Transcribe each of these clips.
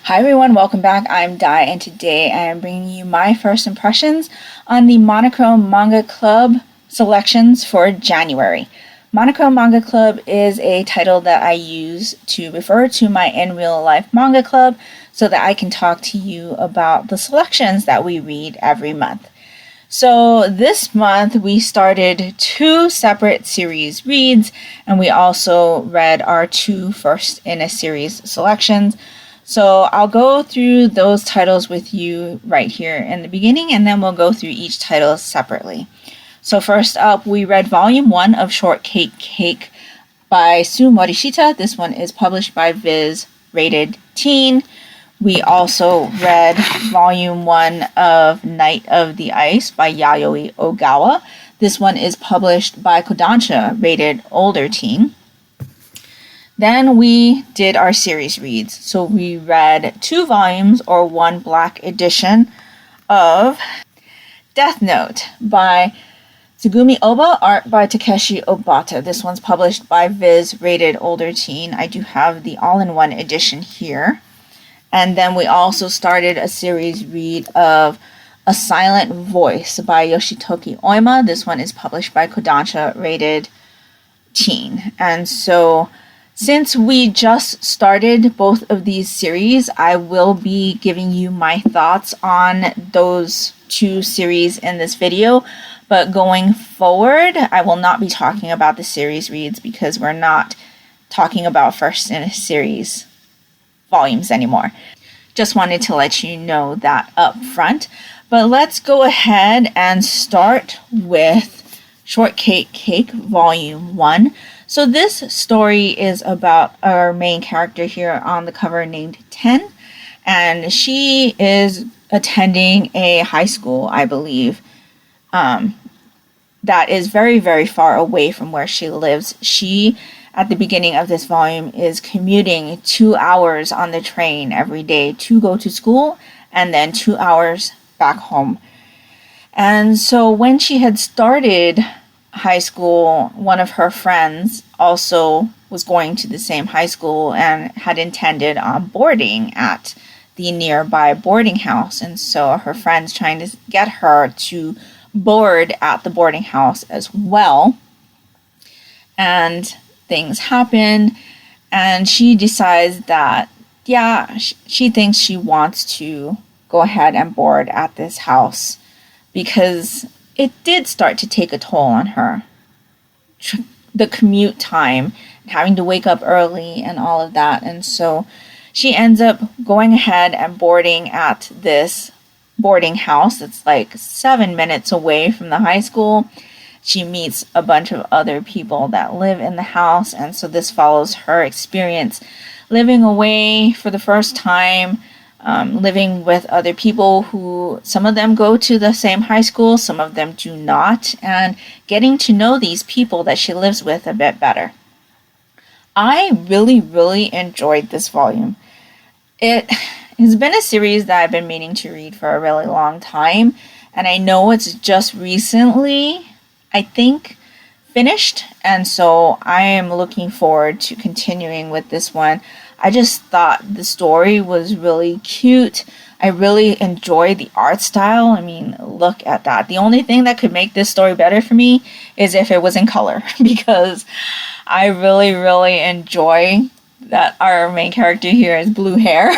Hi everyone, welcome back. I'm Dai, and today I am bringing you my first impressions on the Monochrome Manga Club selections for January. Monochrome Manga Club is a title that I use to refer to my in real life manga club so that I can talk to you about the selections that we read every month. So this month we started 2 separate series reads, and we also read our 2 first in a series selections. So I'll go through those titles with you right here in the beginning, and then we'll go through each title separately. So first up, we read Volume 1 of Shortcake Cake by Sue Morishita. This one is published by Viz, rated teen. We also read Volume 1 of Knight of the Ice by Yayoi Ogawa. This one is published by Kodansha, rated older teen. Then we did our series reads. So we read 2 volumes or 1 black edition of Death Note by Tsugumi Oba, art by Takeshi Obata. This one's published by Viz, rated older teen. I do have the all-in-one edition here. And then we also started a series read of A Silent Voice by Yoshitoki Oima. This one is published by Kodansha, rated teen. And so since we just started both of these series, I will be giving you my thoughts on those 2 series in this video. But going forward, I will not be talking about the series reads because we're not talking about first in a series volumes anymore. Just wanted to let you know that up front. But let's go ahead and start with Shortcake Cake Volume 1. So this story is about our main character here on the cover named Ten, and she is attending a high school, I believe, that is very, very far away from where she lives. She, at the beginning of this volume, is commuting 2 hours on the train every day to go to school and then 2 hours back home. And so when she had started high school, one of her friends also was going to the same high school and had intended on boarding at the nearby boarding house. And so her friend's trying to get her to board at the boarding house as well. And things happen, and she decides that, she thinks she wants to go ahead and board at this house because it did start to take a toll on her. The commute time, having to wake up early and all of that. And so she ends up going ahead and boarding at this boarding house that's like 7 minutes away from the high school. She meets a bunch of other people that live in the house. And so this follows her experience living away for the first time, living with other people who, some of them go to the same high school, some of them do not, and getting to know these people that she lives with a bit better. I really, really enjoyed this volume. It has been a series that I've been meaning to read for a really long time, and I know it's just recently, I think, finished, and so I am looking forward to continuing with this one. I just thought the story was really cute. I really enjoyed the art style. I mean, look at that. The only thing that could make this story better for me is if it was in color, because I really, really enjoy that our main character here has blue hair.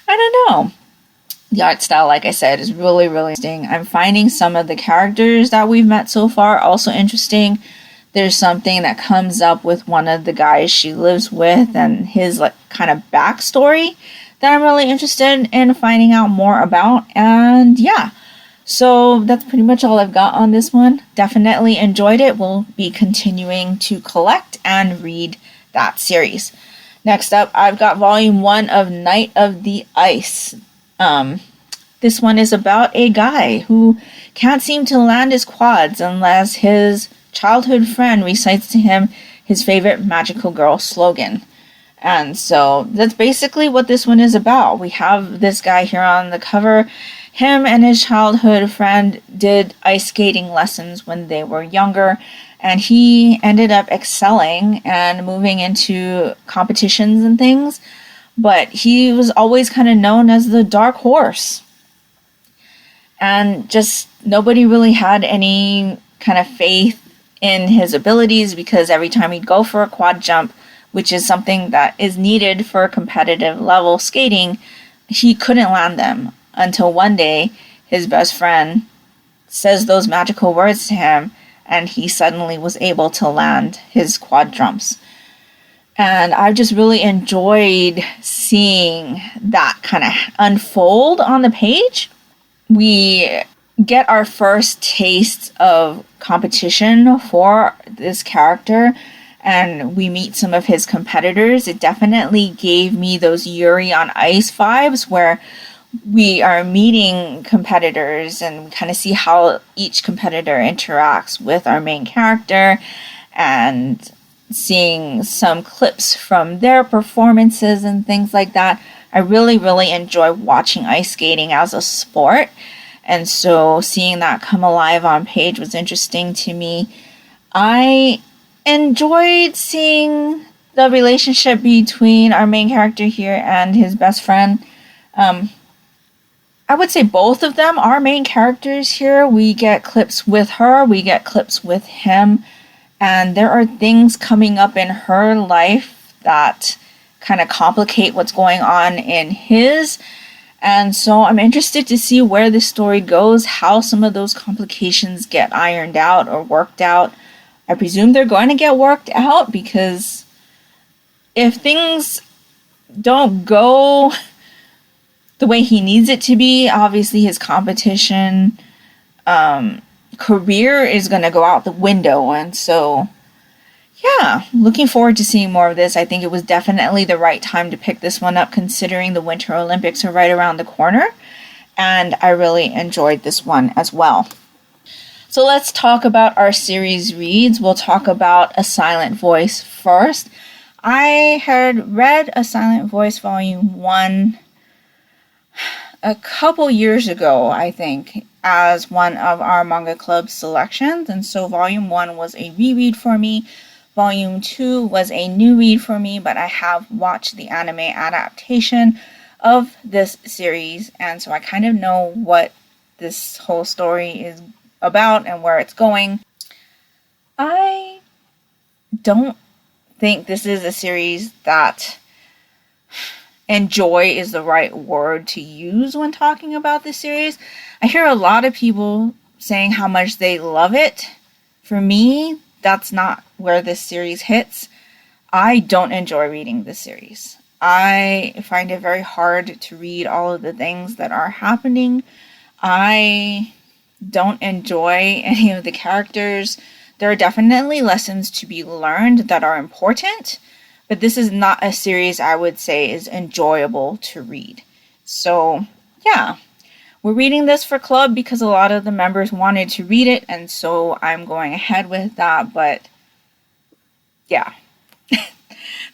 I don't know. The art style, like I said, is really, really interesting. I'm finding some of the characters that we've met so far also interesting. There's something that comes up with one of the guys she lives with and his kind of backstory that I'm really interested in finding out more about. And so that's pretty much all I've got on this one. Definitely enjoyed it. We'll be continuing to collect and read that series. Next up, I've got Volume 1 of Knight of the Ice. This one is about a guy who can't seem to land his quads unless his childhood friend recites to him his favorite magical girl slogan. And so that's basically what this one is about. We have this guy here on the cover. Him and his childhood friend did ice skating lessons when they were younger, and he ended up excelling and moving into competitions and things. but he was always kind of known as the dark horse. And just nobody really had any kind of faith in his abilities, because every time he'd go for a quad jump, which is something that is needed for competitive level skating, he couldn't land them until one day his best friend says those magical words to him, and he suddenly was able to land his quad jumps. And I've just really enjoyed seeing that kind of unfold on the page. We get our first taste of competition for this character, and we meet some of his competitors. It definitely gave me those Yuri on Ice vibes, where we are meeting competitors and we kind of see how each competitor interacts with our main character, and seeing some clips from their performances and things like that. I really, really enjoy watching ice skating as a sport. And so seeing that come alive on page was interesting to me. I enjoyed seeing the relationship between our main character here and his best friend. I would say both of them are main characters here. We get clips with her, we get clips with him, and there are things coming up in her life that kind of complicate what's going on in his. And so I'm interested to see where this story goes, how some of those complications get ironed out or worked out. I presume they're going to get worked out, because if things don't go the way he needs it to be, obviously his competition career is going to go out the window. And so, yeah, looking forward to seeing more of this. I think it was definitely the right time to pick this one up, considering the Winter Olympics are right around the corner. And I really enjoyed this one as well. So let's talk about our series reads. We'll talk about A Silent Voice first. I had read A Silent Voice Volume 1 a couple years ago, I think, as one of our Manga Club selections. And so Volume 1 was a reread for me. Volume 2 was a new read for me, but I have watched the anime adaptation of this series, and so I kind of know what this whole story is about and where it's going. I don't think this is a series that enjoy is the right word to use when talking about this series. I hear a lot of people saying how much they love it. For me, that's not where this series hits. I don't enjoy reading this series. I find it very hard to read all of the things that are happening. I don't enjoy any of the characters. There are definitely lessons to be learned that are important, but this is not a series I would say is enjoyable to read. So, yeah. We're reading this for club because a lot of the members wanted to read it, and so I'm going ahead with that, but yeah.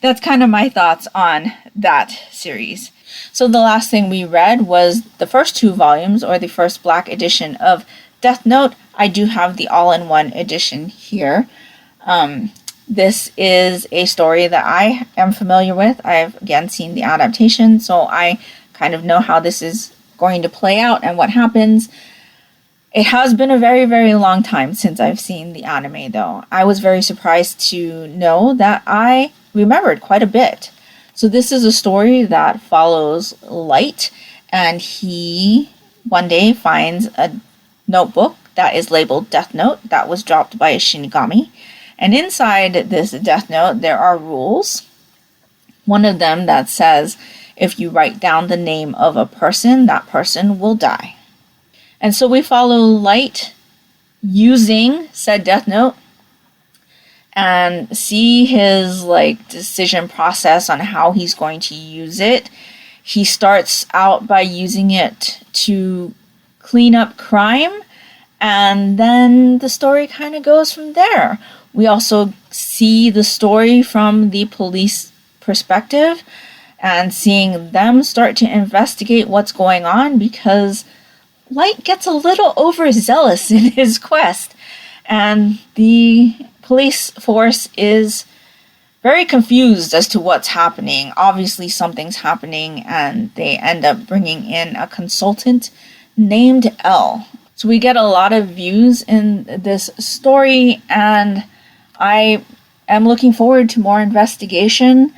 That's kind of my thoughts on that series. So the last thing we read was the first 2 volumes, or the first black edition of Death Note. I do have the all-in-one edition here. This is a story that I am familiar with. I've, again, seen the adaptation, so I kind of know how this is going to play out and what happens. It has been a very, very long time since I've seen the anime, though. I was very surprised to know that I remembered quite a bit. So this is a story that follows Light, and he one day finds a notebook that is labeled Death Note that was dropped by a Shinigami. And inside this Death Note, there are rules. One of them that says, if you write down the name of a person, that person will die. And so we follow Light using said Death Note and see his decision process on how he's going to use it. He starts out by using it to clean up crime, and then the story kind of goes from there. We also see the story from the police perspective and seeing them start to investigate what's going on, because Light gets a little overzealous in his quest, and the police force is very confused as to what's happening. Obviously something's happening, and they end up bringing in a consultant named L. So we get a lot of views in this story, and I am looking forward to more investigation.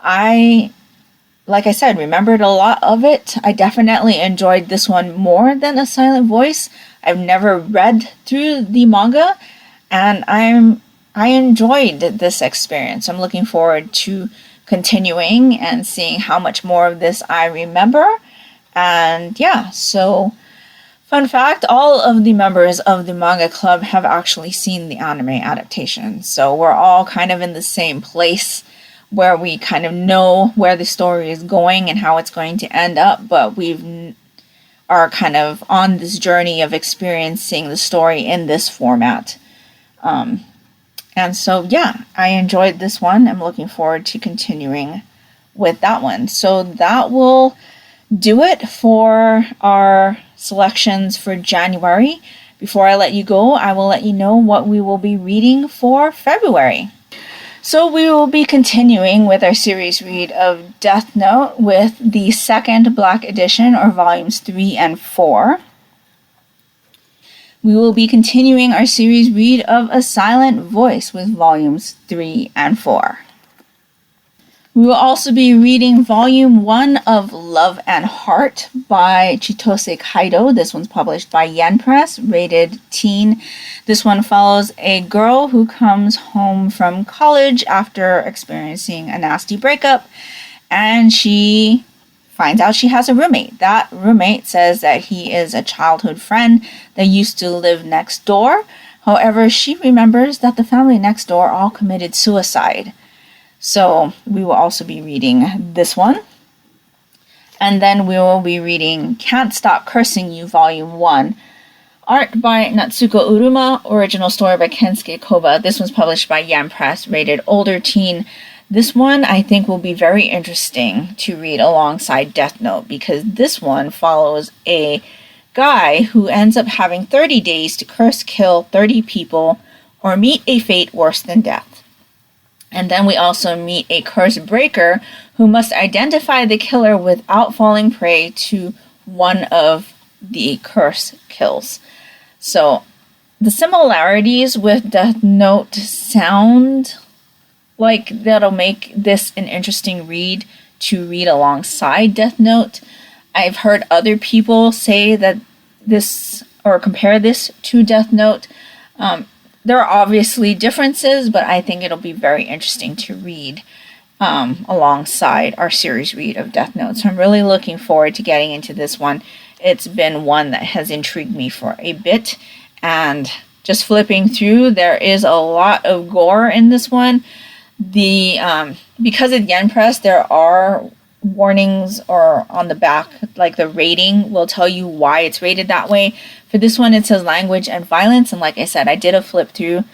Like I said, remembered a lot of it. I definitely enjoyed this one more than A Silent Voice. I've never read through the manga, and I enjoyed this experience. I'm looking forward to continuing and seeing how much more of this I remember. And yeah, so fun fact, all of the members of the manga club have actually seen the anime adaptation. So we're all kind of in the same place where we kind of know where the story is going and how it's going to end up, but we are kind of on this journey of experiencing the story in this format. And so, yeah, I enjoyed this one. I'm looking forward to continuing with that one. So that will do it for our selections for January. Before I let you go, I will let you know what we will be reading for February. So we will be continuing with our series read of Death Note with the second Black Edition, or volumes 3 and 4. We will be continuing our series read of A Silent Voice with volumes 3 and 4. We will also be reading volume 1 of Love and Heart by Chitose Kaido. This one's published by Yen Press, rated teen. This one follows a girl who comes home from college after experiencing a nasty breakup, and she finds out she has a roommate. That roommate says that he is a childhood friend that used to live next door. However, she remembers that the family next door all committed suicide. So we will also be reading this one. And then we will be reading Can't Stop Cursing You, Volume 1. Art by Natsuko Uruma, original story by Kensuke Koba. This one's published by Yen Press, rated older teen. This one I think will be very interesting to read alongside Death Note, because this one follows a guy who ends up having 30 days to curse kill 30 people or meet a fate worse than death. And then we also meet a curse breaker who must identify the killer without falling prey to one of the curse kills. So the similarities with Death Note sound like that'll make this an interesting read to read alongside Death Note. I've heard other people say that this, or compare this to Death Note. There are obviously differences, but I think it'll be very interesting to read alongside our series read of Death Note. So I'm really looking forward to getting into this one. It's been one that has intrigued me for a bit, and just flipping through, there is a lot of gore in this one. Because it's Yen Press, there are warnings or on the back, like the rating will tell you why it's rated that way. For this one, it says language and violence, and like I said, I did a flip through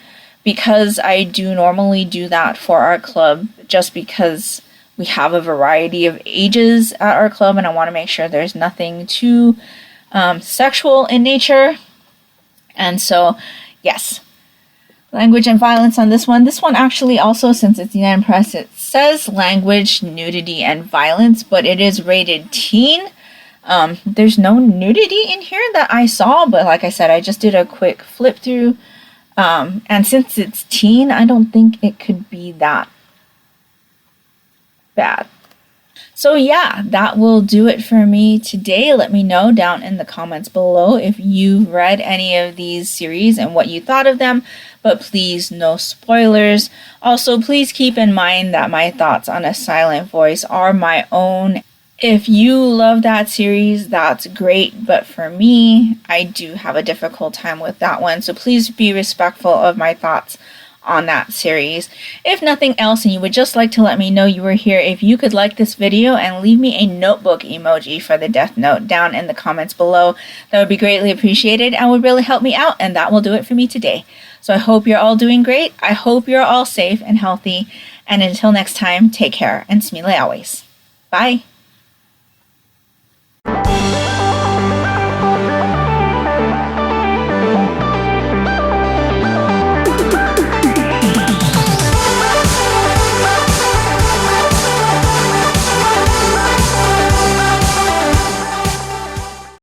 because I do normally do that for our club, just because we have a variety of ages at our club, and I want to make sure there's nothing too sexual in nature. And so, yes, language and violence on this one. This one actually also, since it's Yen Press, it says language, nudity, and violence, but it is rated teen. There's no nudity in here that I saw, but like I said, I just did a quick flip through. And since it's teen, I don't think it could be that bad. So yeah, that will do it for me today. Let me know down in the comments below if you've read any of these series and what you thought of them, but please no spoilers. Also, please keep in mind that my thoughts on A Silent Voice are my own. If you love that series, that's great, but for me, I do have a difficult time with that one, so please be respectful of my thoughts on that series. If nothing else, and you would just like to let me know you were here, if you could like this video and leave me a notebook emoji for the Death Note down in the comments below, that would be greatly appreciated and would really help me out, and that will do it for me today. So I hope you're all doing great, I hope you're all safe and healthy, and until next time, take care, and smile always. Bye!